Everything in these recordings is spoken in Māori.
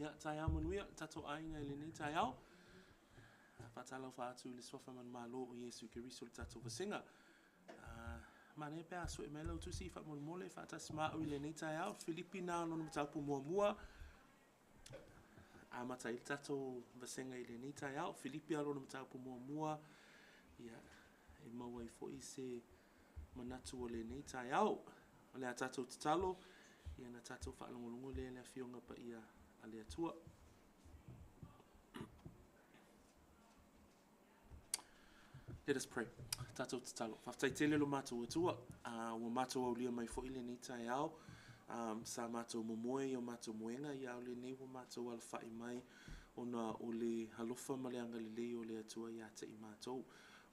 Ya tai au manuia tato ainga le ni tai au. Fatalo fatu le sofa man malo o Yesu Kiriso tato vasinga. Mane pe aso e melo tu si fa mon mole fata sma o le ni tai au Filipina no mataupu mua. Mata il tato vasinga ile ni tai au Filipia no mataupu mua. Ya e maua I fo ise manatu o le ni tai au. Le tato tatalo ia na tato fa longo le fionga pa ia ale atua. Let us pray. Tato tatalo. Whaftaitele lo mātou atua. Wa mātou au lia mai fo ile ni tai au. Sa mātou momoe o mātou moenga I au le nei wa mātou ala whai mai. Ona o le halofa maleanga le lei o le atua ia te I mātou.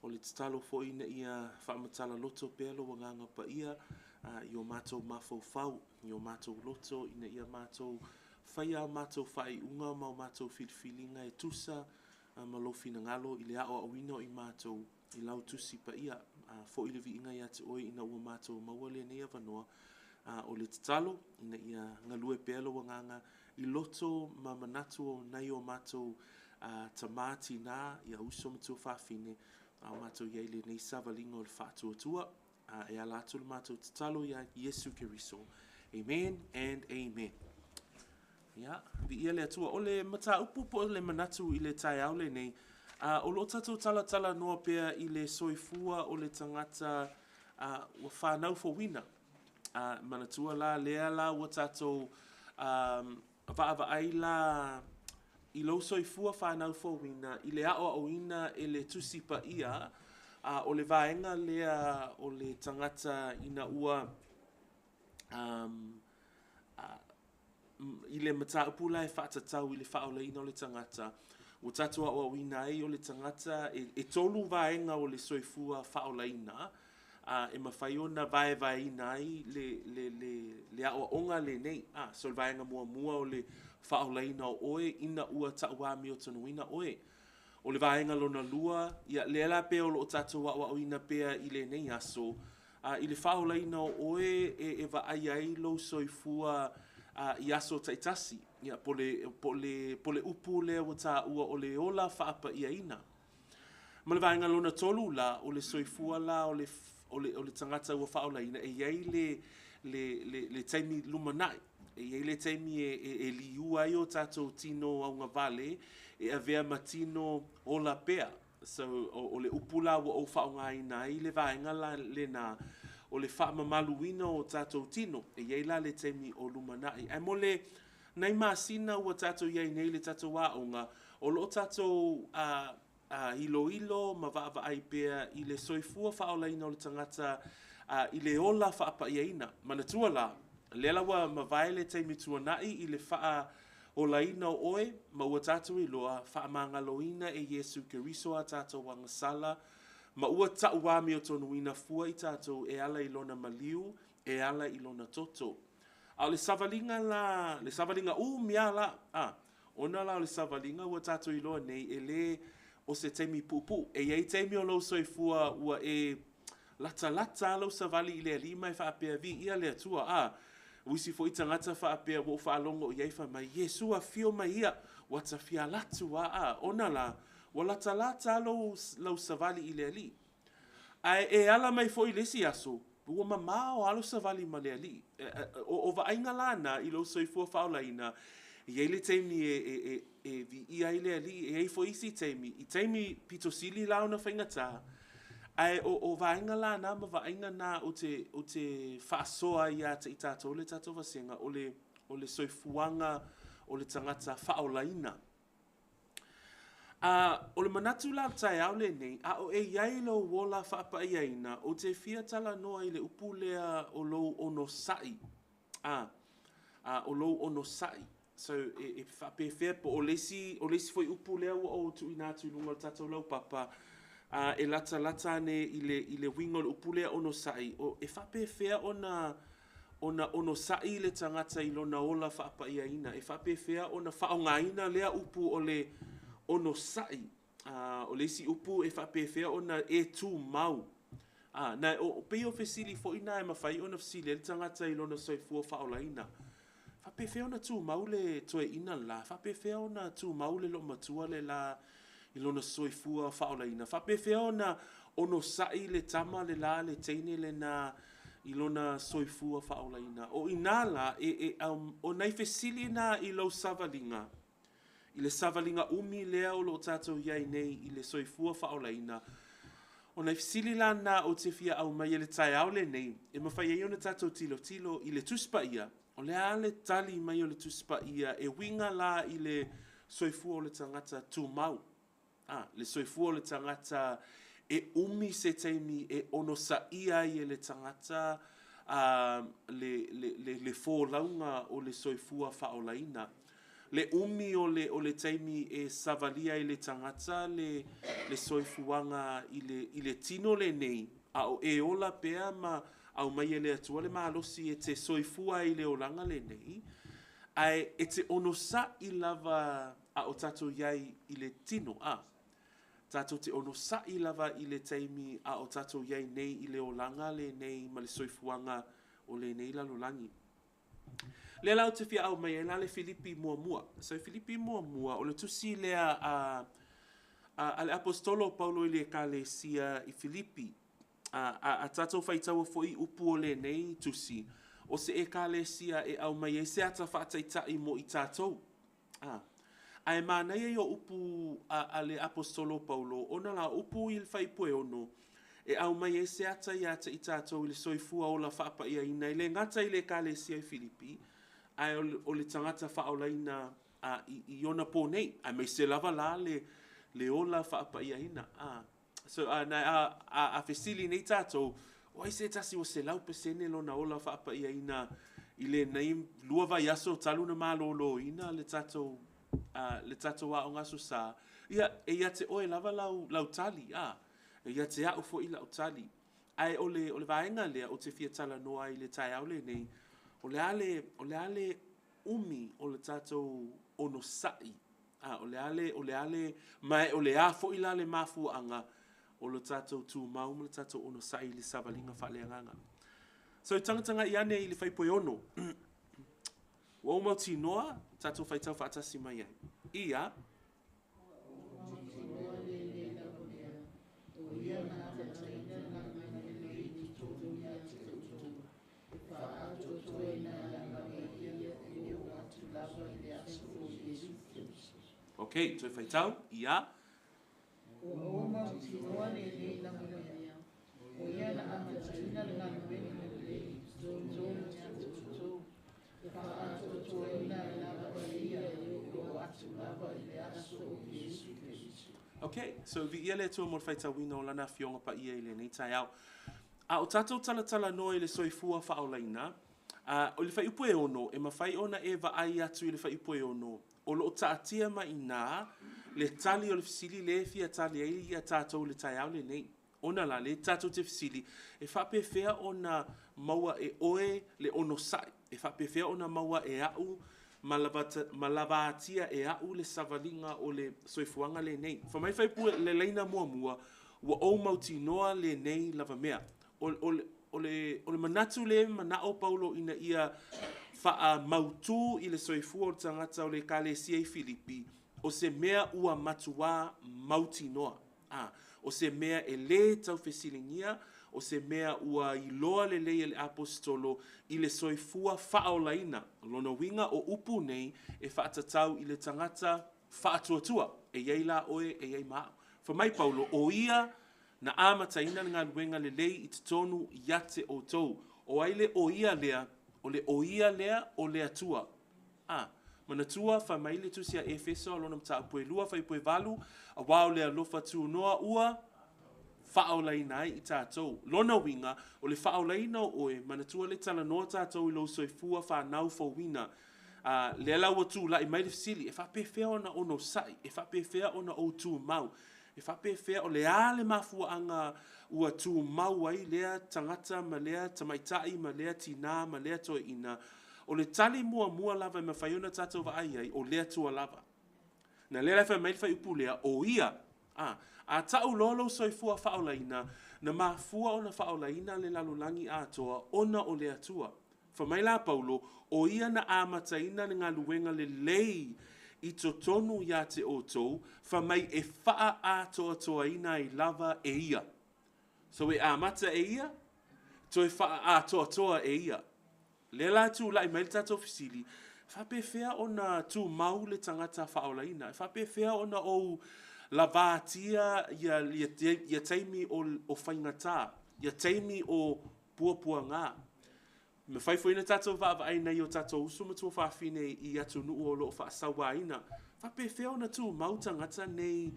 O le tatalo fo ina ia whaamatala loto pelo wa nganga pa ia. I o mātou mafau, I o mātou loto, ina ia mātou whaia mātou whai unga ma o mātou whilwhilinga e tusa. Malofi na ngalo I le ao awino I mātou I lau tusi pa ia fo I le vi inga ia te oi ina ua mātou maua le nea wanoa o le tatalo ina ia ngalue pelo wa nganga I loto ma manatu o nai o mātou tamati na ia uso matu whawhine o mātou iei le nei savalinga o le whātuatua e ala atu le mātou tatalo ia Yesu Kiriso. Amen and amen. Ya, vi ia le atua o le mataupu po le manatu I le tai au le nei. O lo tatou tala noa pea I le soifua o le tangata wa whanau fo wina. Manatua la lea la wa tatou vaava ai la I lo soifua whanau fo wina. I le ao o ina e le tusi pa ia o le vaenga lea o le tangata ina ua I le mataupu la e faatatau I le faaolaina o le tangata. O tatua o wina ai o le tangata e tolu vaenga o le soifua faaolaina. E mawhaiona vaevaina ai le ao onga le nei. So le vaenga mua o le faaolaina o oe ina ua tauami o tanuina oe. O le vaenga lona lua, ia le ala pea o lo tatua o ina pea I le nei aso. I le faaolaina o oe e vaai ai lo soifua I aso taitasi ia pole upu le wata ua o le ola whaapa ia ina. Ma le vaenga lona tolu la o le soifua la o le tangata ua whaolaina e iei le taimi lumanai. E iei le taimi e liu ai o tatou tino au ngavale e avea matino ola pea. So o le upu la ua o whaonga ina I le vaenga la le na o le whaamamaluina o tātou tino, e iei la le teimi o lumanai. Ai mo le nei māsina ua tātou iei nei le tātou waonga, o lo tātou ilo ma vaava ai pea I le soifua whaolaina o le tangata I le ola whaapa iaina. Manatua la, le lawa ma vai le teimi tuanai I le whaa o laina o oe, ma ua tātou iloa whaamangaloina e Yesu Kiriso a tātou wangasala, ma ua tauami o tonu ina fua I tātou e ala ilona maliu, e ala ilona toto. A le savalinga mia la, ona la o le savalinga ua tātou iloa nei e le o se teimi pupu. E iei teimi o lau soifua ua e lata lau savali I le alima e whaapea vi ia le atua. Wisi fo I tangata whaapea wo whaalongo iei wha mai Yesu a fio mai ia, wata fia latu ona la, wa lata lau savali I le ali. E ala mai fo I lesi aso, ua mama o alo savali ma le ali. O vainga lana I lau soifua whaolaina, iei le teimi e vi ia I le ali, e ei fo isi teimi. I teimi pitosili lau na whaingata. O vainga lana ma vainga na o te whaasoa ia te I tātou le tātou vasenga, o le soifuanga o le tangata whaolaina. O le manatu la tai au le nei, o e iai lo wola whaapa iaina, o te fiatala noa I le upu lea o lo ono sai. O lo ono sai. So e whape whea po o lesi foi upu lea o tu inatu lunga tatou lau papa, e lata ne I le wingo le upu lea ono sai. O e whape whea ona ono sai le tangata I lona ola whaapa iaina. E whape whea ona whaongaina lea upu o le ono sai. O lesi upu e whapewhea ona e tū mau. Na o peo whesili fo ina e mawhai ona whesili e tangata I lona soifua whaolaina. Whapewhia ona tū maule toe ina la. Whapewhia ona tū maule lo matua le la ilona soifua faaolaina. Whapewhia ona ono sai le tama le la le teine le na ilona soifua faaolaina. O inala o nei fesili na I lo savalinga. I le savalinga umi lea o lo tatou iai nei I le soifua faaolaina. O nei fesili la na o te fia au mai le tai au le nei. E mawhai e ona tatou tilo I le tuspa ia. O le ale tali mai o le tuspa ia e winga la I le soifua o le tangata tu mau. Le soifua o le tangata e umi se teimi e ono sa ia I le tangata le fōlaunga o le soifua faaolaina. Le umi o le teimi e savalia I le tangata le soifuanga I le tino le nei. O e ola pea ma au mai le atua le malosi e te soifua I le olanga le nei. Ai e te ono sa I lava a o tatou iai I le tino. Tatou te ono sa I lava I le teimi a o tatou iai nei I le olanga le nei ma le soifuanga o le nei lalolangi. Le lau te fia au mai e la le Filipi mua. So Filipi mua o le tusi lea a le apostolo Paulo I le ekalesia I Filipi. A tatou whaitaua foi upu o le nei tusi. O se ekalesia e au mai e se ata whaataitai mo I tatou. Ai manai e o upu a le apostolo Paulo, ona la upu I le whaipue ono, e au mai e se ata I ata I tātou I le soifua o la whaapa ia ina, I le ngata I le kālesia I Filipi, ai o le tangata whaolaina I ona pō nei, ai mai se lava la le ola whaapa ia ina. So a fesili nei tātou, o ai se tasi o se lau pesene lona ola whaapa ia ina, I le nei lua vai aso talu na malolo ina le tātou, le tatou a o ngaso sa ia te oe lava lau tali ia te au fo I lau tali ai o le vaenga lea o te fia tala noa I le tai au le nei o le ale umi o le tatou ono sai o le ale mai o le a fo I la le mafu anga o le tatou tu mau le tatou ono sai le savalinga fa le anga so tanga I ane I le whaipoi ono Wa umauti noa, tatou whaitau whaatasi mai ai. Ia. Ok, toi whaitau, ia. Wa umauti noa le le lamuia. O ia na amataina le lamuia Okay, so vi ia le tua mo whaitau wina o lana fionga pa ia I le nei tai au. O tatou tala no I le soifua faaolaina, o le whaiupu e ono, e mawhai ona e wa ai atu I le whaiupu e ono, o lo taatia ma ina, le tali o le fisili le fia tali ai ia tatou le tai au le nei. Ona la le tatou te fisili, e whape fea ona maua e oe le ono sai, e whape fea ona maua e au, malavatia e au le savalinga o le soifuanga le nei. Whamai whaipu le leina mua, ua o mauti noa le nei lava mea. O le manatu le manao Paulo ina ia wha mautu I le soifua o tangata o le kalesia I Filipi, o se mea ua matua mauti noa. O se mea e le tau fesilingia, o se mea ua iloa le lei le apostolo I le soifua faaolaina. Lona winga o upu nei e faatatau I le tangata faatuatua. E iei la oe e iei maa. Whamai Paulo, o ia na amataina ngā luenga le lei I te tonu iate o tou. O aile o ia lea, o le o ia lea o le atua. Mana tua whamai le tusia Efeso, lona mataupu e lua whaipu e valu, a wao lea lofa tu noa ua, faaolaina I tātou. Lona winga, o le faaolaina oe, mana tua le tala noa tātou I lo soifua whanau fawina. Le lau atu la I mai le fisili, e whape whea ona ono sai, e whape whea ona o tu mau, e whape whea o le ale mafua anga ua tu mau ai lea tangata, ma lea tamaitai, ma lea tina, ma lea toi ina, o le tali mua lava I mawhaiona tātou wa ai o lea tua lava. Na lea lai whai whai upu lea, o ia, a tau lolo soifua faaolaina, na mafua ona faaolaina le lalulangi atoa, ona o lea tua. Whamaila Paulo, o ia na amataina le ngā luenga le lei I to tonu ia te otou, whamai e whaa atoa toa ina I lava e ia. So e amata e ia, to e whaa atoa toa e ia. Le la tu lai mai tato fisili, whape whea o na tu mau le tangata faaolaina, whape whea o na o lavatia ia teimi o whaingata, ia teimi o puapua ngā. Me whai fwina tato vava aina I o tato usu matua whawhine I atu nuu o loo whaasawa aina. Whape whea o na tu mau tangata nei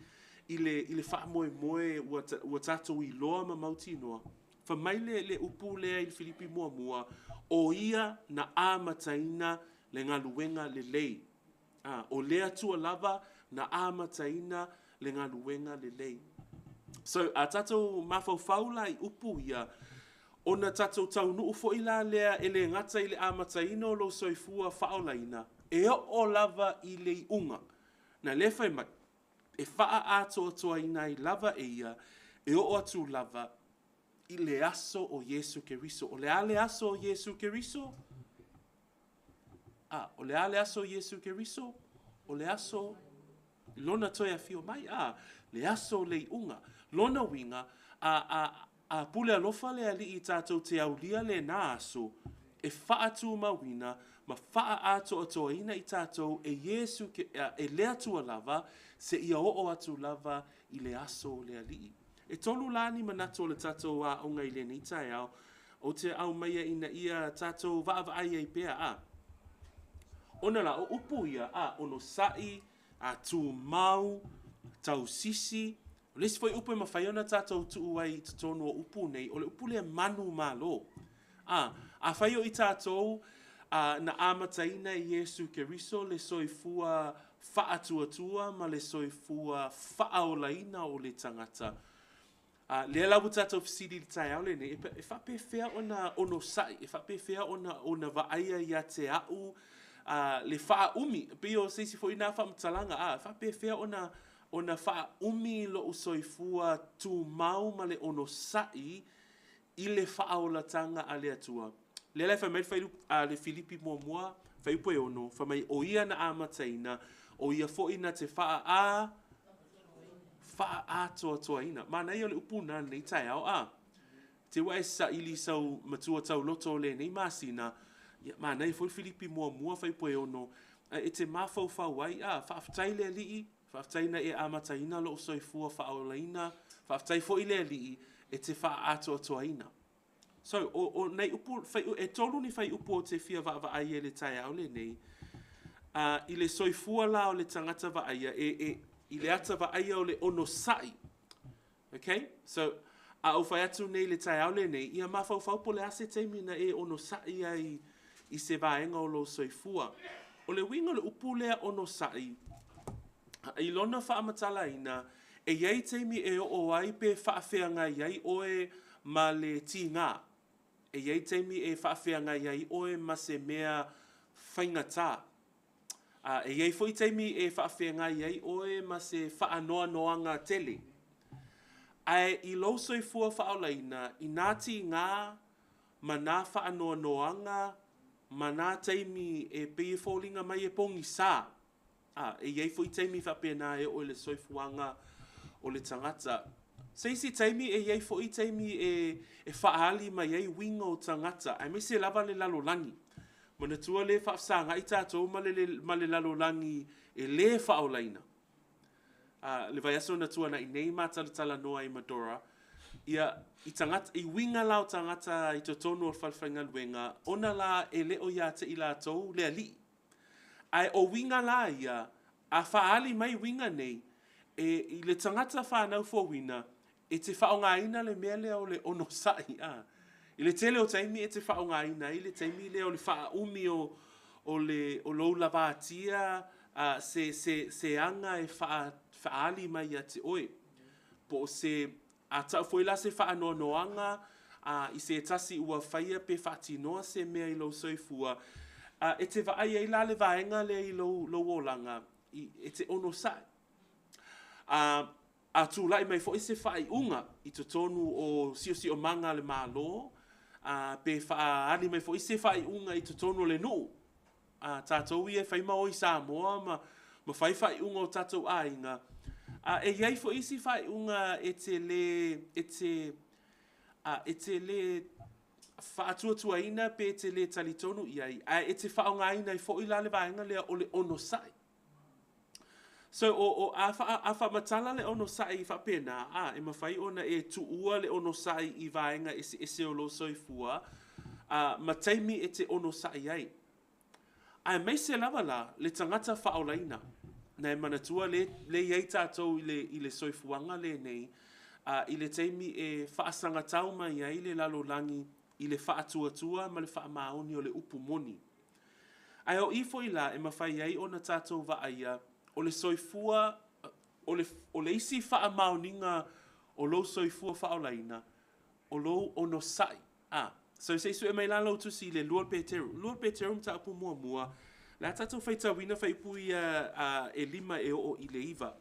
I le wha moe moe ua tato I loa ma mauti noa. Whamaile le upu lea I Filipi mua mua o ia na amataina le ngā luenga le lei. O lea tua lava na amataina le ngā luenga le lei. So a tato mawhauwhaula I upu ia ona tato tau nuu fo ila lea ele ngata I le amataina o lo soifua faaolaina. E o lava I le unga. Na le whai mai. E whaa atoa toa ina I lava e ia. E o atu lava I le aso o Yesu Keriso. O le ale aso o Yesu Keriso? O le ale aso o Yesu Keriso? O le aso lona toia fio mai? Le aso le unga. Lona winga a pule alofa le ali I tātou te aulia le nā aso e wha atu mawina ma wha ato atoa ina I tātou e Yesu e le atua lava se ia o atu lava I le aso le ali. E tolu lani manato le tātou a onga I le nitai au o te au maia ina ia tātou vaava ai ai pea Ona la o upu ia ono sai a tu mau tau sisi Lesi foi upu e mawhaiona tātou tuu ai tonu o upu nei, o le upu lea manu malo. A whaio I tātou na amataina I Yesu Keriso le soifua whaatuatua ma le soifua faaolaina o le tangata. Le lawu tātou fisili li tai au le ne, e whape whea ona ono sai, e whape whea ona vaaia ia te au le wha umi, pio seisi foi nā whamtalanga, whape whea ona wha umi lo usoifua tu mau ma le ono sai I le whaolatanga a le atua. Le lai whamai le Filipi mua mua, whai upo e ono, whamai o ia na amataina, o ia fo ina te wha atoa toa ina. Mana ia le upuna nei tai au te wae sa ili sau matua tau loto le nei masina, mana ia fo Filipi mua mua whai upo e ono, e te mawhau whau ai, whaafitai le alii, whaaftaina e amataina lo soifua faaolaina, whaaftai fo I le alii e te wha atoa toa ina. So, o nei upu, e tolu ni whai upu o te fia vaava aia le tai au le nei, I le soifua la o le tangata va aia, I le ata va aia o le ono sai. Okay? So, o whai atu nei le tai au le nei, ia mawhau whaupo le ase teimi na e ono sai ai I se vaenga o lo soifua. O le winga le upu lea ono sai, I lona whaamatala ina, e iei teimi e o ai pe whaafeanga iei oe ma le ti ngā. E iei teimi e whaafeanga iei oe ma se mea whaingata. E iei foi teimi e whaafeanga iei oe ma se whaanoa noanga tele. Ai I lo soifua faaolaina, I nā ti ngā, ma nā whaanoa noanga, ma nā teimi e pei fōlinga mai e pongi sā. E iei foi teimi whapena e o le soifuanga o le tangata. Seisi teimi e iei foi teimi e whaali mai iei winga o tangata. Ai me se lava le lalolangi. Mana tua le whaafsanga I tātou ma le lalolangi e le whaolaina. Le vai aso na tua na I nei mātalatala noa I Madora. I tangata, I winga lao tangata I totonu o whalwhainga luenga. Ona la e leo ia te I lātou le ali. Ai o winga la ia, a whaali mai winga nei, I le tangata whanau fo wina, e te whaongaina le mea lea o le ono sai. I le tele o taimi e te whaongaina, I le taimi lea o le wha umi o lo lavatia, se anga e whaali mai a te oe. Po se, a tau foila se whaanoa noanga, I se tasi ua whaia pe whaatinoa se mea I lo soifua, e te vaai ai la le vaenga le I lo olanga, e te ono sai. A tūlai mai fo I se whai unga I te tonu o sio manga le malo, pe whaali mai fo ise whai unga I to tono le no. Tātou I e whai mau I Samoa ma whai whai unga o tātou ainga. E iai fo isi whai unga e te le whaatuatuaina pe te le talitonu iai. E te whaongaina I fo I la le vaenga lea o le ono sai. So a whamatala le ono sai I whapena, e mawhai ona e tuua le ono sai I vaenga ese o lo soifua, ma teimi e te ono sai ai. Ai mai se lava la, le tangata faaolaina, na e manatua le iei tātou I le soifuanga le nei, I le teimi e whaasanga tau mai ai le lalo langi, I le whaatuatua ma le whaamaoni o le upu moni. Ai o ifo I la e mawhai ai ona tātou vaaia, o le soifua, o le isi whaamaoninga o lo soifua faaolaina, o lo ono sai. So se isu e mai lalo tusi le lua peteru. Lua peteru mta apu mua mua. La tātou whaitawina whaipui e lima e o I le iwa.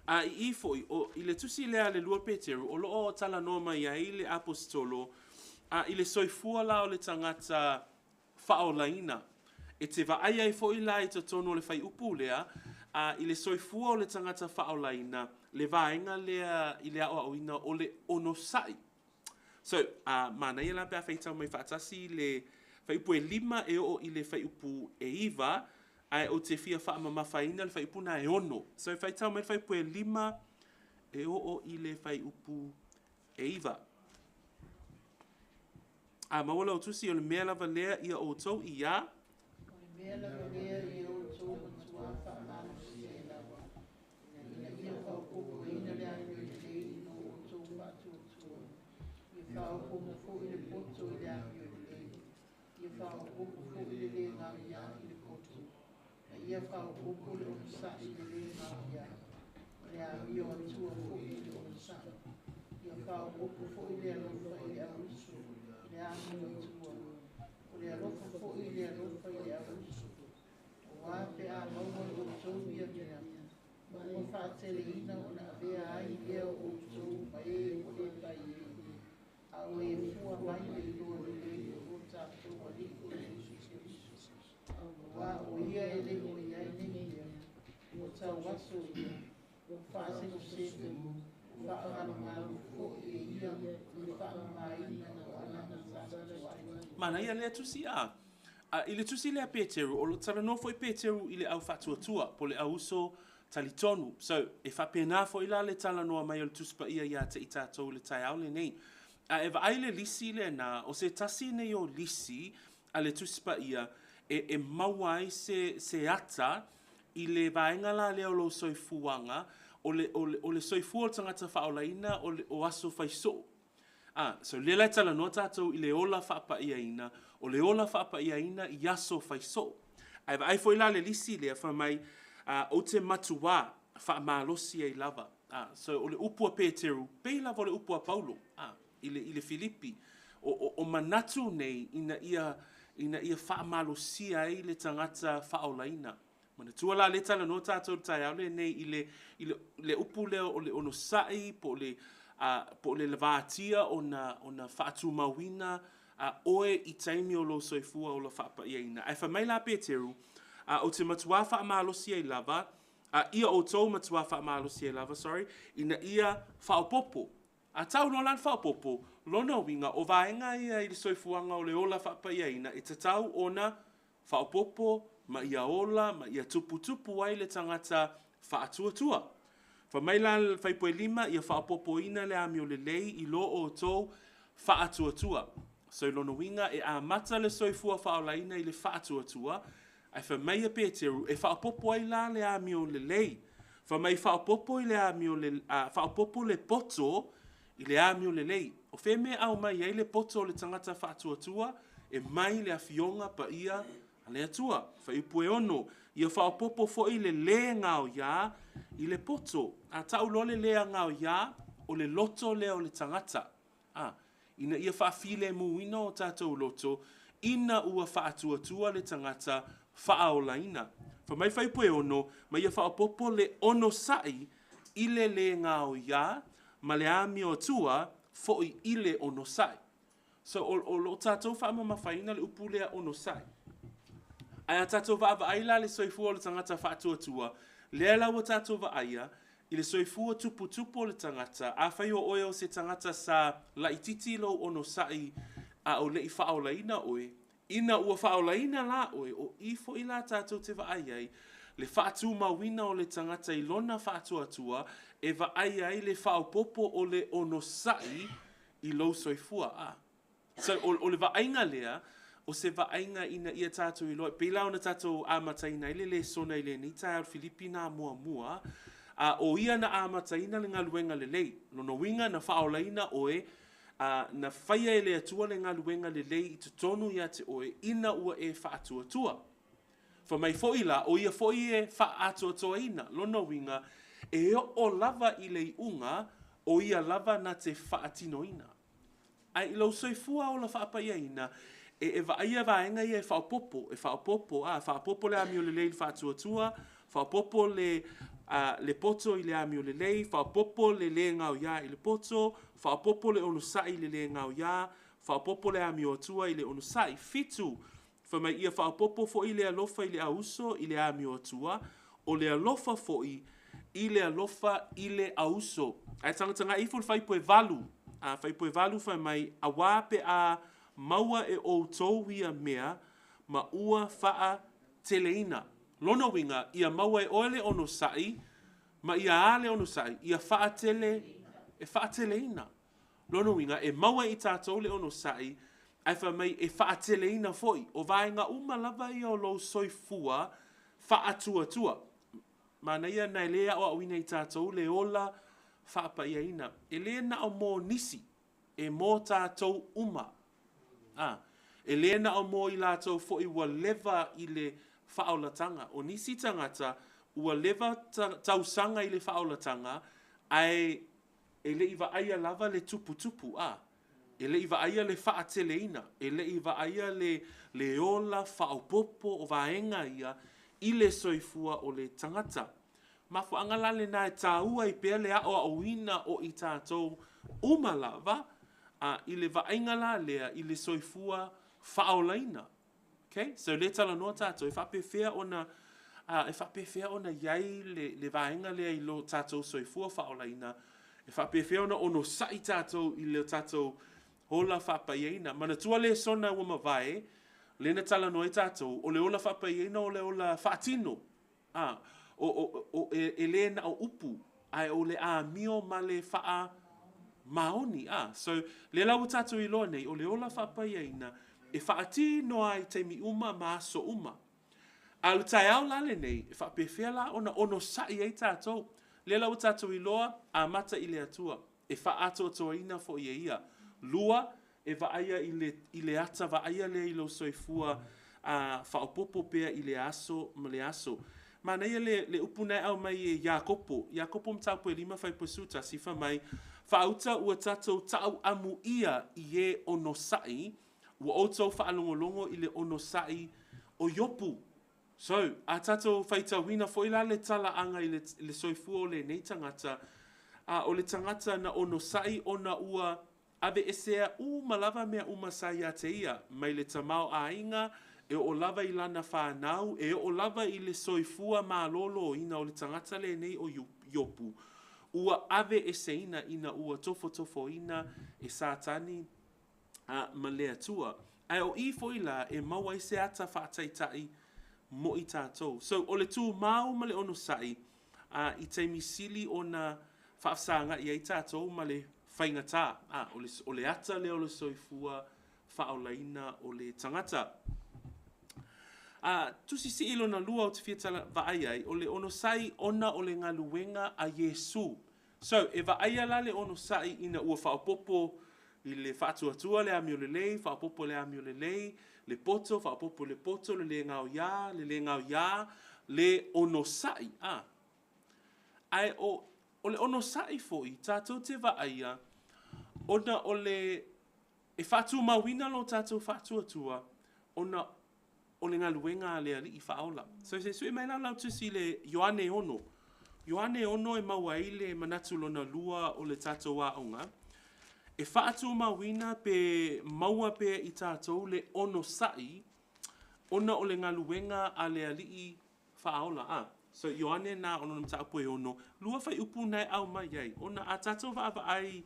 I ifo I le tusi lea le lua peteru, o lo o tala noa mai ai le apostolo, I le soifua la o le tangata faaolaina. E te vaaia I fo I la I te tono le whai upu lea, I le soifua o le tangata whaolaina, le vaenga lea I le aoa oina o le ono sai. So, mana ia la pia whaitau mai whaatasi le whai upu e lima e o I le whai upu e iwa, ai o te fia whaamamawhaina le whai upu na e ono. So, whaitau mai whai upu e lima e o I le whai upu e iwa. Mawala o tusi o le mea lava lea ia o tau I ia, Mea lava lea I o tō matua whaamanosi e lawa. Ina ia whaupoko ina lea I le ino o tō whaatuatua. Ia whaupoko fo I le poto I le ami o le le. Ia whaupoko fo I le le ngau ia I le poto. Ia whaupoko le ono sa I le le ngau ia. Le ami o atua fo I le ono sa. Ia whaupoko fo I le alofa I le arusu. Le ami o atua. O le alofa fo I le alofa I le arusu. Wape a maua o tau ia mea. Maua whaatele ina o na vea ai lea o tau mai o le pai e. A o e fua mai le ilo le le o tātou a li o Jesus. Wa o ia e le o ia e ne ia. O tau waso ia. O whaase o sete. O whaangano ngāru fo e ia. O whaangamai o anana tātou ai. Mana ia lea tusi a. I le tusi lea Peteru, o lo tala no foi Peteru I le au whatuatua, po le au uso talitonu. So, e whapena fo I la le tala noa mai o le tuspa ia te I tātou le tai au le nei. E vai le lisi le na, o se tasi nei o lisi, a le tuspa ia, e mauai se ata, I le vaenga la leo lo soifuanga, o le soifua o tangata whaolaina, o aso whaiso. So le lai tala no tātou I le ola whaapa ia ina, o le ola whaapa ia ina I aso whaiso. Ai fo I la le lisi lea wha mai o te matua wha malosi ai lava. So o le upua Peteru, pei lava o le upua Paulo, I le Filipi. O manatu nei ina ia wha malosi ai le tangata whaolaina. Mana tua la le tala no tātou tai au le nei I le upu leo o le ono sai po le lavatia o na whaatu mawina oe I taimi o lo soifua o la whaapa ia ina. Ai whamai la Peteru, o te matua wha maalosi ai lava, ia o tau matua wha maalosi ai lava, ina ia whaopopo. Tau no lan whaopopo, lona winga o vaenga ia I le soifuanga o le ola whaapa ia ina, e te tau ona whaopopo, ma ia ola, ma ia tupu ai le tangata whaatuatua. Whamai la whaipoe lima, ia whaapopo ina le ami o le lei I lo o tau whaatuatua. So lono winga e a mata le soifua whaolaina I le whaatuatua, ai whamai a Peteru e whaapopo ai la le ami o le lei. Whamai whaapopo I le ami o le, whaapopo le poto I le ami o le lei. O wheme au mai ai le poto o le tangata whaatuatua, e mai le awhionga pa ia a le atua. Whaipue ono, ia whaapopo fo I le le ngao ia, I le poto, tau lole lea ngao ia, o le loto lea o le tangata. Ina ia whaafile muina o tātou loto, ina ua whaatuatua le tangata faaolaina. Whamai whaipue ono, ma ia whaapopo le ono sai, I le ngao ia, ma le ami o tua, fo I le ono sai. So o lo tātou whaamamawhaina le upu lea ono sai. Ai a tātou whaawaila le soifua o le tangata whaatuatua. Lea lau a tātou whaaia i le soifua tupu o le tangata. A whai o oe o se tangata sa la ititi lo ono sai a o le i faaolaina oe. Ina ua faaolaina la oe o ifo i la tātou te whaaia le whaatu mawina o le tangata i lona whaatuatua e whaaia i le whaopopo o le ono sai i lo soifua a. So, o le vaainga lea, o se vaainga ina ia tātou i loa. Pila ona tātou āmataina i le Lesona i le nita au Filipina mua. O ia na āmataina le ngaluenga le lei. Lono winga na whaolaina oe, na whaia e le atua le ngaluenga le lei i tutonu ia te oe, ina ua e whaatuatua. Fa mai foila, o ia foi e whaatuatua ina. Lono winga, e o lava i le unga, o ia lava na te whaatino ina. Ai lo soifua o la whaapaia e vaia vaenga ia e whaopopo le amio le lei whaatuatua, whaopopo le poto i le amio le lei, whaopopo le ngau ia i le poto, whaopopo le onusai le ngau ia, whaopopo le amio atua i le onusai, fitu, whamai ia whaopopo fo i le alofa i le auso i le amio atua, o le alofa fo i le alofa i le auso. Ai tangata ifo le whaipo e valu, fai poe valu fai mai a wape a maua e o tauia mea ma ua faa teleina. Lono winga, ia maua e oele ono sai, ma ia ale ono sai, ia faa teleina. Lono winga, e maua i tātou le ono sai, ai fai mai e faa teleina foi. O vaenga lava ia o lo soifua faa tua. Mana ia nai lea o awina i tātou le ola whaapaia e lea na o mō nisi, e mō tātou uma. E lea na o mō i lātou fo i ua lewa i le whaolatanga. O nisi tangata, ua lewa tausanga i le whaolatanga, ai e le iwa aia lava le tupu. E le iwa aia le whaateleina, e le iwa aia le ola whaopopo o vaenga ia i le soifua o le tangata. Mafu angalale na e tāua i pea lea o auina o i tātou umalava i le vaingala lea i le soifua faaolaina. Okay? So le tala noa tātou e whapewhea ona iai le vainga lea i lo tātou soifua faaolaina. E whapewhea ona ono sai tātou i le tātou hola whapaiena. Mana tua Lesona ua mawai, le na tala noa i tātou, o le ola whapaiena o le ola whaatino. E le na o upu, ai o le a mio ma le whaa maoni. So le lau tātou i loa nei, o le ola whapaiena, e whaati noa i teimi uma ma so uma. A le tai au lale nei, e whapewhea la ona ono sai ei tātou. Le lau tātou i loa, a mata i le atua, e whaato toa ina fo ia. Lua, e vaaia i le ata, vaaia le i lo soifua, whaopopo pea i le aso, ma le aso. Mana ia le upunai au mai e Iakopo. Iakopo mtaupu e 5 whai posuta sifa mai. Whaauta ua tātou tau amu ia i e ono sai. Ua outou whaalongolongo i le ono sai o yopu. So, a tātou whaitawina fo ila le tala anga i le soifua o le nei tangata. O le tangata na ono sai ona ua ave esea malava mea umasai a te ia. Mai le tamau a inga. E o lava i lana whanau, e o lava i le soifua mā lolo ina o le tangata le nei o yopu. Ua ave e seina ina ua tofo ina e sātani ma le atua. Ai o i foila e maua i se ata whaataitai mo i tātou. So o le tū mau ma le ono sai, i teimi sili o na whaafsanga i ai tātou ma le whaingata. O le ata le o le soifua faaolaina o le tangata. Tusi si ilo na lua o te whiatala vaaiai, o le ono sai ona o le ngaluenga a Yesu. So, e vaaia la le ono sai ina ua whaopopo i le whaatuatua le amio le lei, whaopopo le amio le lei, le poto, whaopopo le poto, le ngau ya, le ono sai. Ai o le ono sai foi, tātou te vaaia, ona o le, e whaatu mawina lo tātou whaatuatua, ona o le ngaluenga le ali i whaola. So se sui mai lau tusi le Ioane ono. Ioane ono e mawai le manatu lona lua o le tātou aonga. E whaatu mawina pe maua pe I tātou le ono sai, ona o le ngaluenga a le alii whaola. So Ioane na ono na mataupu e ono, lua whai upu nei au mai ai. Ona a tātou wa ai,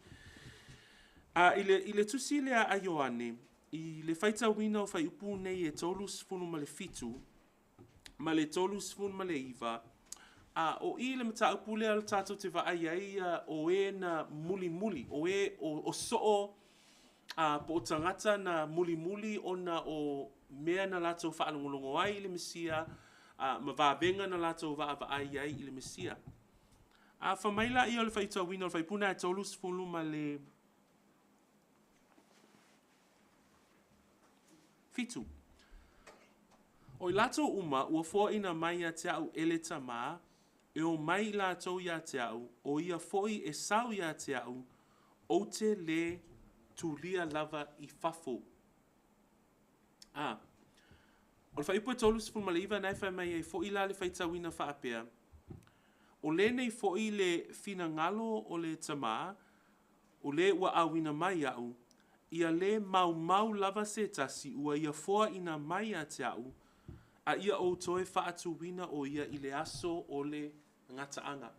I le tusi lea a Ioane, I le whaita wina o whai upu nei e tolu sifunu ma le fitu, ma le tolu sifunu ma le iwa, o I le mataupu lea le tātou te wa ai o e na muli muli, o e o soo po o tangata na muli muli ona o mea na lato whaalongolongo ai le mesia, ma vābenga na lato wa ai I le mesia. Whamaila I o le whaita wina o le whaipuna e tolu sifunu ma le fitu. O I lato uma, ua fō ina mai a te au ele tamā, e o mai lato ia te au, o ia fōi e sau ia te au, o te le tulia lava I fafo. O le whaipu e tolu sifunu ma le iwa nai whai mai e fōi la le whaita wina whaapea. O le nei fōi le fina ngalo o le tamā, o le ua awina mai au, ia le mau lava se tasi ua ia foa ina mai a te au, a ia o toe whaatu wina o ia I le aso o le ngataanga.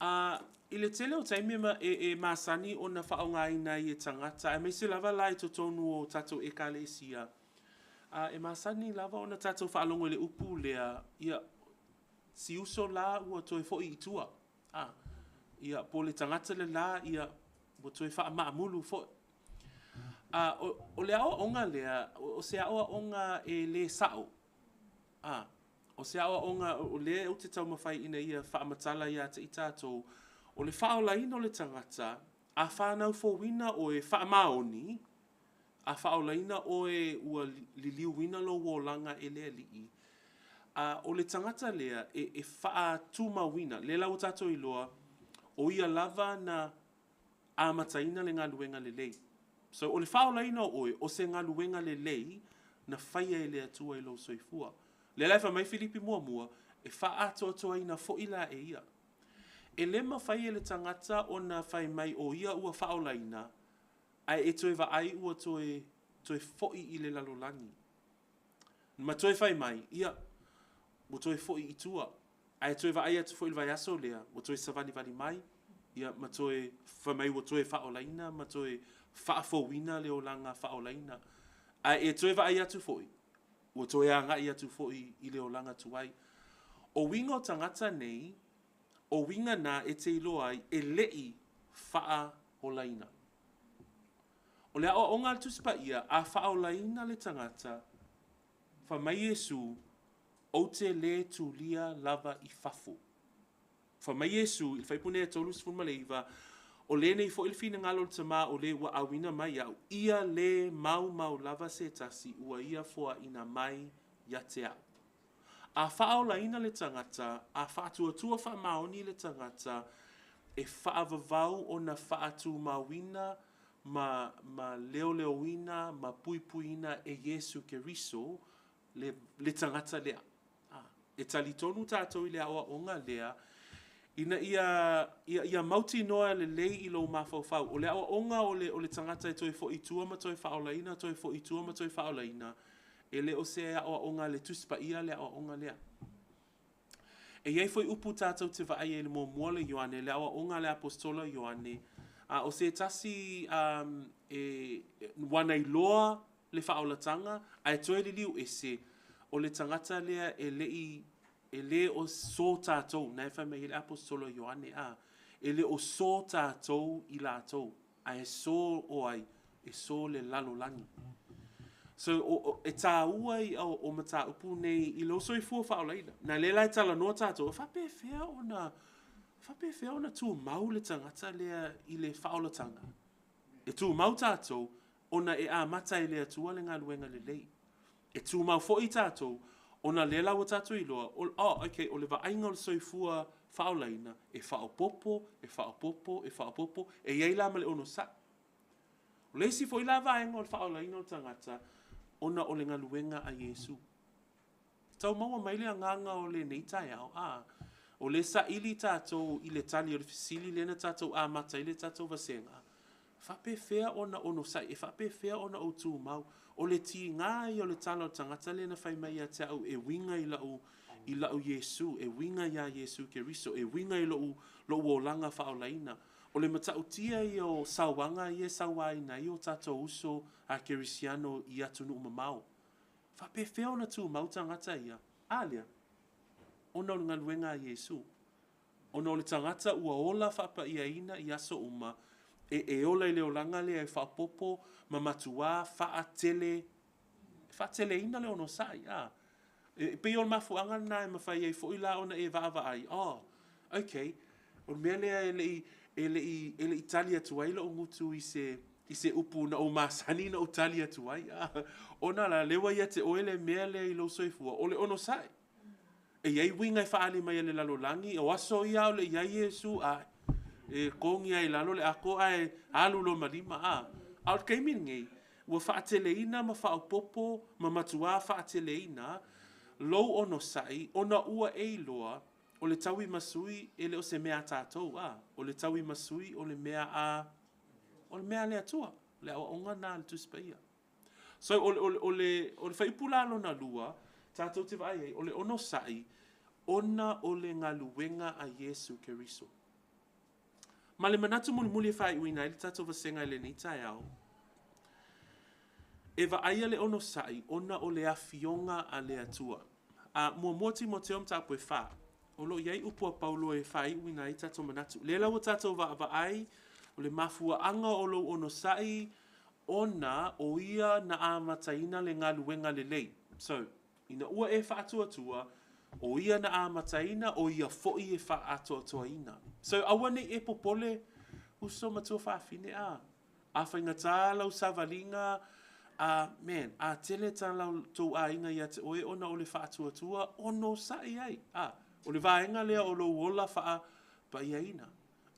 I le tele o taimima e masani o na whaonga ina I e tangata, e meise lava lai to tonu o tato e ka le sia. E masani lava o na tato whaalongo le upu lea, ia si uso la ua toe fo I tua. Ia po le tangata le la, ia ua toe wha maamulu fo. O le awa onga lea, o se awa onga e le sao. O se awa onga, o le o te tau mawhai ina ia whaamatala ia te I tātou, o le faaolaina o le tangata, a whanau fōwina o e whaamaoni, a faaolaina o e ua liliu wina lo wōlanga e le alii. O le tangata lea, e whaatūmawina, le lau tātou iloa, o ia lava na amataina le ngaluenga le lei. So o le whaolaina o se ngaluenga le lei, na whaia e le atua I lo soifua. Le laifa mai Filipi mua, e whaatoa ina fo ila e ia. E le mawhai e le tangata o na whai mai o ia ua whaolaina, ai e toe wa ai ua toe foi I le lalolangi. Ma toe whai mai, ia, ua toe foi I tua. Ai toe wa ai atu foi vai aso lea, ua toe savani vali mai, ia ma toe whai mai ua toe whaolaina, ma toe whaafowina le o langa whaolaina. Ai e toe wa ai atu foi, ua toe a ngai atu foi I le o langa tuai. O wingo tangata nei, o winga na e te iloa ai e lei whaolaina. O lea o onga tuspa ia a whaolaina le tangata, wha mai Yesu o te le tulia lava I fafo. Wha mai Yesu, I whaipune e tolu sifun maleiva, o le nei fo ilfina ngalo le tama o le ua awina mai au, ia le mau lava se tasi ua ia foa ina mai ia te au. A whaolaina le tangata, a whaatuatua whaamaoni le tangata, e whaavavau o na whaatu mawina, ma leo ma puipuina e Yesu Keriso, le tangata lea. E talitonu tātou I le awa onga lea, ina ia mauti noa le lei I lo mawhauwhau. O le awa onga o le tangata e toi fo I tua ma toi whaolaina, toi fo I tua ma toi whaolaina, e le o se awa onga le tuspa ia le awa onga lea. E iei foi upu tātou te vai e le mua le Ioane, le awa onga le apostola Ioane, o se tasi wana iloa le whaolatanga, a e toi li liu e se, o le tangata lea e le o so tātou, na e whai mai le apostola Ioane e le o so tātou I lātou, a e so o ai, e so le lalolangi. So e tā ua I o mataupu nei I lo soifua whaolaina. Na le lai tala noa tātou, whape whea ona tū mau le tangata lea I le whaolatanga. E tū mau tātou, ona e a mata I le atua le ngā luenga le lei. E tū mau fo I tātou, ona le lau tātou iloa, okay, o le waainga o le soifua whaolaina, e whaopopo, e iei la ma le ono sa. O le si fo I la waainga o le whaolaina o tangata, ona o le ngaluenga a Yesu. Tau maua mai le nganga o le neitai au, o le sa ili tātou I le tali o le fisili lena tātou a mata I le tātou vasenga. Whapewhea ona ono sai, e whapewhea ona o tū mau, o le ti ngai o le tala o tangata le na whai mai a te au, e winga i lau Yesu, e winga ia Yesu ke riso, e winga i lo o langa faaolaina. O le matautia i o sawanga i e sawaina i o tato uso a kerisiano i atunu umamau. Whapewhea ona tū mau tangata ia, alia, ona o ngaluenga a Yesu. Ona o le tangata ua ola whapa ia ina i aso uma, e ola i leo langa le ai whapopo, ma matua, whaatele ina leo no sai, pe o mafuanga na e mawhai ei fo ila ona e vaava ai, okay, o mea lea e le Italia tuai la o ngutu i se upu na o masani na o Italia tuai, ona la lewa ia te oele mea lea i lo soifua, o le ono sai, e iai winga i whaali mai le lalo langi, o aso ia o le iai Yesu, e kongi ai lalo le ako ai alu lo malima al kaimingi ua faateleina ma faaupopo ma matua faateleina lo ono sai ona ua eiloa o le tawi masui ele o se mea tātou o le tawi masui o le mea le atua le aonga na le tuspaia so o le faipula lona lua tātou te vai o le ono sai ona o le ngaluenga a Yesu Keriso. Ma le manatu muli whai uina i le tatou vasenga i le ni tai au. E va aia le ono sai, ona o le afionga a le atua. Mua Timoteo mtapu e wha. O lo iai upua Paulo e whai uina i tatou manatu. Le lau tatou va ai, o le mafua anga o lo ono sai, ona o ia na amataina le ngaluenga le lei. So, ina ua e wha atua, o ia na amataina o ia foi e wha atoatoaina. So awane e popole uso matua whaafine a whainga tā lau savalinga man, a tele tā lau tau a inga ia te oe ona o le wha atuatua ono sai ai. O le vaenga lea o lo wola wha pa iaina.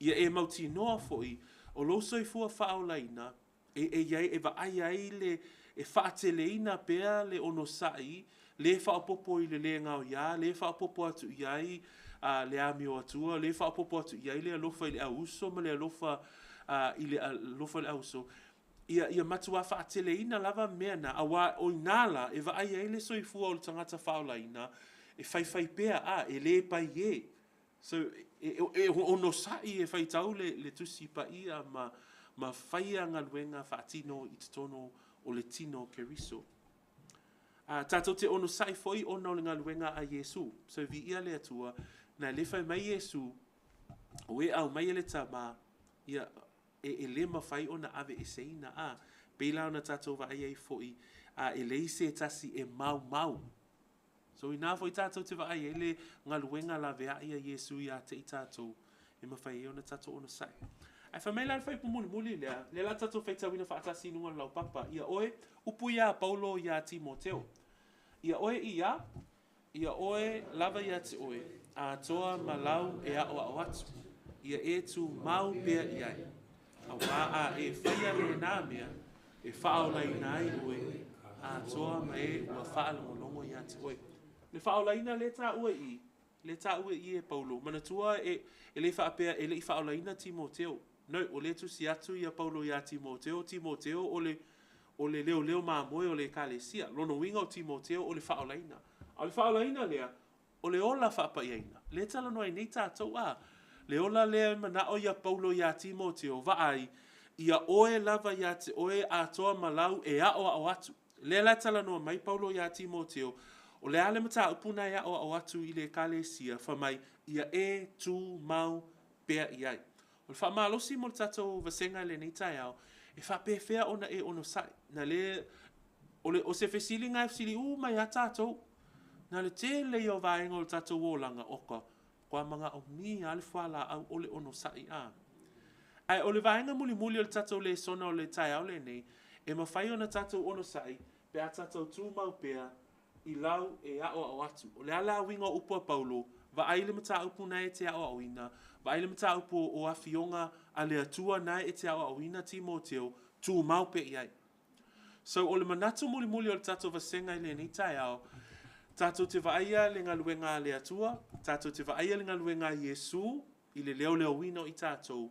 Ia e mauti noa foi o lo soifua faaolaina e iai e va ai le e whaateleina pea le ono sai le whaapopo i le ngao ia, le whaapopo atu iai, le amio atua, le whaapopo atu iai, le alofa i le auso, ma le alofa i le alofa i le auso. Ia matua whaatele ina lava mea na, awa o inala, e va ai le soifua o le tangata whaolaina, e whai pea e le pai e. So, ono sai e whai tau le tusi pa ia, ma whai angaluenga whaatino i tono o le tino Keriso. Tātou te ono sai foi ona o le ngaluenga a Yesu. So vi ia le atua, na le whai mai Yesu, o e au mai le tama, ia e le mawhai ona ave e seina peila ona tātou wa ai foi, e le se tasi e mau. So ina foi tātou te wa ai le ngaluenga la vea ia Yesu ia te i tātou, e mawhai ona tātou ono sai. Ai wha mai la whai pumuli lea, le la tātou whai tawina whaatasi nunga lau papa, ia oe, upu ia Paulo ia Timoteo. Ia oe ia oe lava ia te oe, a toa malau e o atu. Ia e tu mau pea iai. A wā e whaia le nāmea, e whaolaina ai oe, a toa ma e ua whaalongolongo ia te oe. Le whaolaina le tā ue i e Paulo. Manatua e le whaapea e le i whaolaina Timoteo. No, o le tusi atu ia Paulo ia Timoteo o le leo mamoe o le kalesia. Lono winga o Timoteo o le whaolaina. O le whaolaina lea, o le ola whaapaiaina. Le tala noai nei tātou Le ola lea mana o ia Paulo ia Timoteo vaai, ia oe lava ia te oe a toa malau e o atu. Le la tala noa mai Paulo ia Timoteo, o le ale mata upuna ia o atu i le kalesia, whamai ia e tu mau pea iai. O le whamalosi mo le tatou vasenga le nei tai au, e whapewhea ona e ono sai. Na le, o se fesili ngai fesili, mai a tātou. Na le te leo vaenga o le tātou wōlanga oka, kwa mga o mi ale whala au o le ono sai Ai, o le vaenga muli o le tātou Lesona o le tai au le nei, e mawhai ona tātou ono sai, pe a tātou tū mau pea, i lau e o atu. O le ala winga o upua Paulo, va aile mata upu na e te o ina, va aile mata upu o afionga a le atua na e te o ina Timoteo, tū mau pe iai. So o le manatu muli o le tātou vasenga i le ni tai au, tātou te vaia le ngaluenga le atua, tātou te vaia le ngaluenga Yesu, i le leo wino i tātou,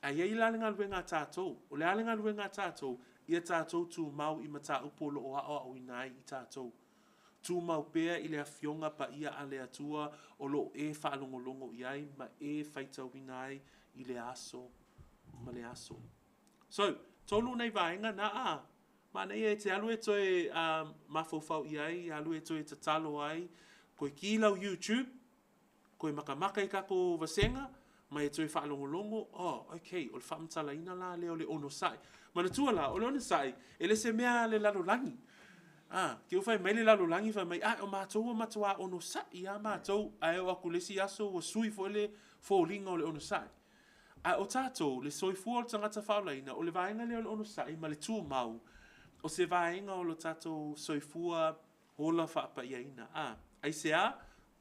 A ia ila lenga luenga tātou. O le alenga luenga tātou, ia tātou tū mau I mataupu lo o ao inai I tātou. Tū mau pea I le afionga pa ia ale atua o lo e whaalongolongo iai ma e whaitau inai I le aso ma le aso. So, tolu nei vaenga na a. Ma nei e te alu e toi mafofau iai, alu e toi te talo ai, koe kilau YouTube, koe makamaka I kako vasenga, mai e toi whaalongolongo, oh, okay, o le whaamtala ina la leo le ono sai. Mana tua la, o le ono sai, e le se mea le lalo langi. Ki o whai mai le lalo langi, whai mai, o mātou o matua ono sai, a mātou, ai o aku lesi aso, o sui fo le fōlinga o le ono sai. O tātou, le soifua o le tangata whaolaina, o le vaenga leo le ono sai, ma le tū mau, o se vaenga o le tātou soifua hola whaapa iaina. Ai se a,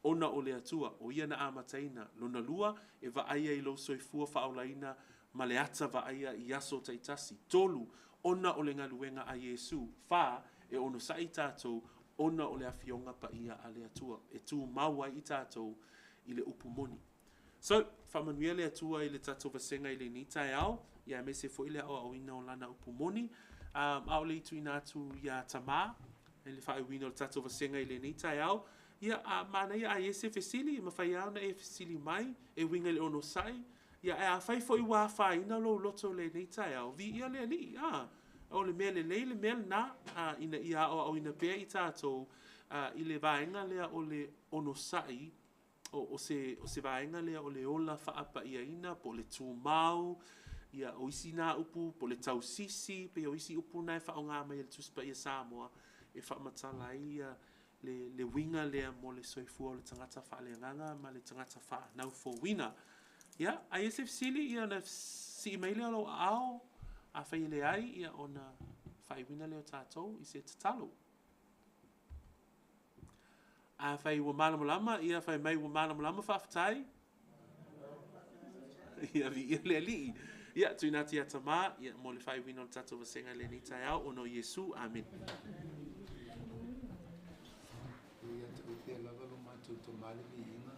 ona o le atua, o ia na amataina, lona lua, e vaaia I lo soifua whaolaina, ma le ata vaaia I aso taitasi. Tolu, ona o le ngaluenga a Yesu, wha e ono sa I tātou, ona o le afionga pa ia a le atua, e tū maua I tātou I le upumoni. So, whamanuia le atua I le tātou vasenga I le nitai au, ia me se fo I le au ina o lana upumoni, au le itu ina atu ia tamā, e le whae wina o le tātou vasenga I le nitai au, ia mana ia a se fesili, ma whai au na e fesili mai, e winga le ono sai, ia e a whai fo I wā whaina lo loto le nitai au, vi ia le ali, o le mea le mea le na, ina ia au ina pea I tātou, I le vaenga lea o le ono sai, o se vaenga lea o le ola whaapa ia ina, po le tūmau, ia o isi nā upu, po le tausisi, pe o isi upu nai wha o ngā mai le tuspa ia Samoa, e whaamatala ia le winga lea mo le soifua o le tangata wha le nganga, ma le tangata wha nau fo wina. Ia, a ia se fisili, ia na si imeile alo ao, a whai le ai, ia o na whai wina leo tātou, I se tatalo. A whai ua mālamulama, ia whai mai ua mālamulama whaafatai. Ia vi ia le li. Ia tuinati a tamā, ia mo le whai wina o tātou vasenga le ni tai au, ono Yesu, amen. Ia te upea lava lo mātou to male mi inga.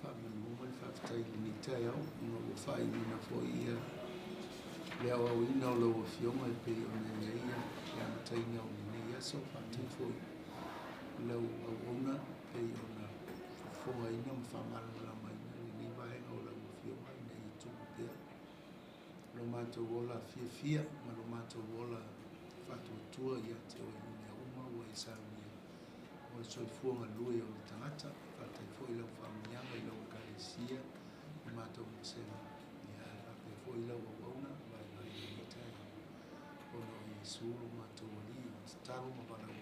Whamanuma le whaafatai le ni tai au, ono o whai wina fo ia. Le au au ina o lo o fionga e pe o ne ia, ia matai ni au ne ia so whaatai fo ia. Lau au ona pe ona fonga ina mawhamara mai ni vaenga o lau whionga ina I tuku pia. Lo mātou ola fia ma lo mātou ola whatuatua ia te o ina uma ua I saunia. O soifuanga lui o le tagata, whatai fo I lau whamunianga I lau kalesia I mātou msema. Ia rape fo I lau au ona vai I nitai. Ono I suru mātou ali, staro ma wala